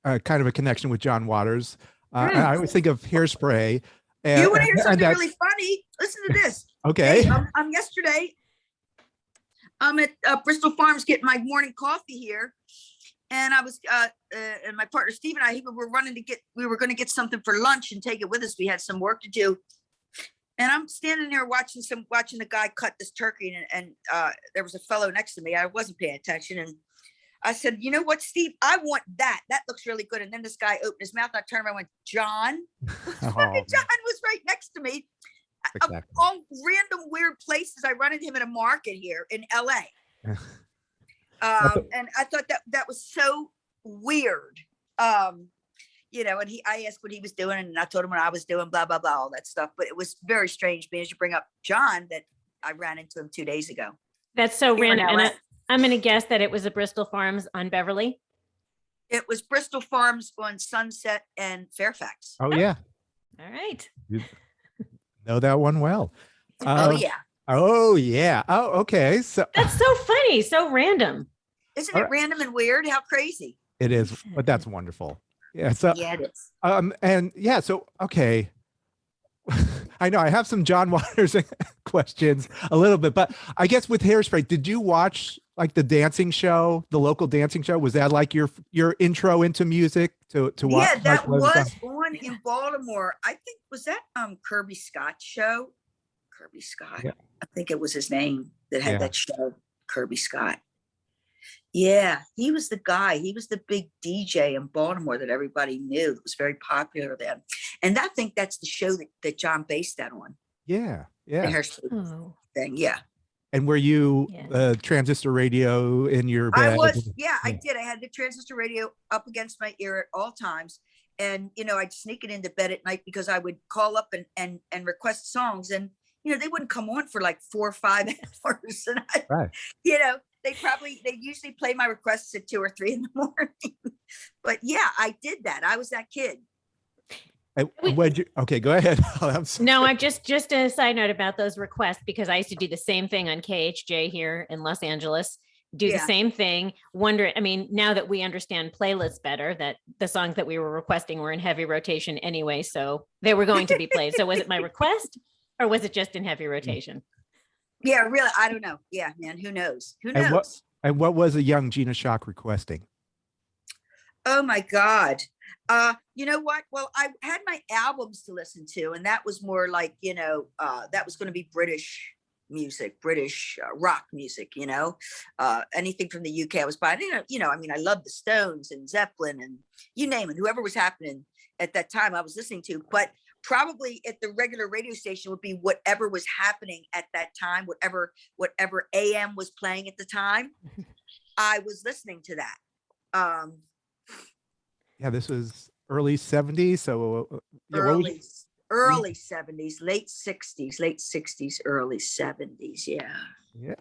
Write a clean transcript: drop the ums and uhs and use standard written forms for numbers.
kind of a connection with John Waters. And Good. I always think of Hairspray. You want to hear And something that's really funny? Listen to this. okay. Hey, yesterday, I'm at Bristol Farms getting my morning coffee here. And I was, and my partner, Steve, and I, we were going to get something for lunch and take it with us. We had some work to do. And I'm standing there watching the guy cut this turkey. And there was a fellow next to me. I wasn't paying attention. And I said, you know what, Steve, I want that. That looks really good. And then this guy opened his mouth and I turned around and went, John. Oh, John was right next to me. exactly. All random weird places. I run into him in a market here in LA. And I thought that was so weird. And I asked what he was doing and I told him what I was doing, blah, blah, blah, all that stuff. But it was very strange being as you bring up John that I ran into him 2 days ago. That's so random. And I'm going to guess that it was a Bristol Farms on Beverly. It was Bristol Farms on Sunset and Fairfax. Oh, yeah. All right. You know that one well. Oh, yeah. Oh, yeah. Oh, okay. So that's so funny. So random. Isn't it random and weird? How crazy. It is, but that's wonderful. Yeah. So, yeah, it is. And yeah, so, okay. I know I have some John Waters questions a little bit, but I guess with Hairspray, did you watch like the dancing show, the local dancing show? Was that like your intro into music to watch? Yeah, that was on in Baltimore. I think, was that Kirby Scott's show? Kirby Scott. Yeah. I think it was his name that had that show, Kirby Scott. Yeah, he was the guy. He was the big DJ in Baltimore that everybody knew. It was very popular then. And I think that's the show that John based that on. Yeah, yeah. The Hairspray thing, yeah. And were you transistor radio in your bed? I was, I did. I had the transistor radio up against my ear at all times. And, I'd sneak it into bed at night because I would call up and request songs. And, they wouldn't come on for like 4 or 5 hours. And they usually play my requests at 2 or 3 in the morning. But yeah, I did that. I was that kid. Okay, go ahead. No, I just a side note about those requests, because I used to do the same thing on KHJ here in Los Angeles. The same thing. Now that we understand playlists better, that the songs that we were requesting were in heavy rotation anyway, so they were going to be played. So was it my request or was it just in heavy rotation? Yeah, really, I don't know. Yeah, man, who knows? Who knows? And what was a young Gina Schock requesting? Oh my God. You know what? Well, I had my albums to listen to, and that was more like, that was going to be British music, British rock music, anything from the UK I was buying. I love the Stones and Zeppelin and you name it, whoever was happening at that time I was listening to. But probably at the regular radio station would be whatever was happening at that time, whatever AM was playing at the time. I was listening to that. Yeah, this was early 70s. So early 70s, late 60s, early 70s. Yeah. Yeah.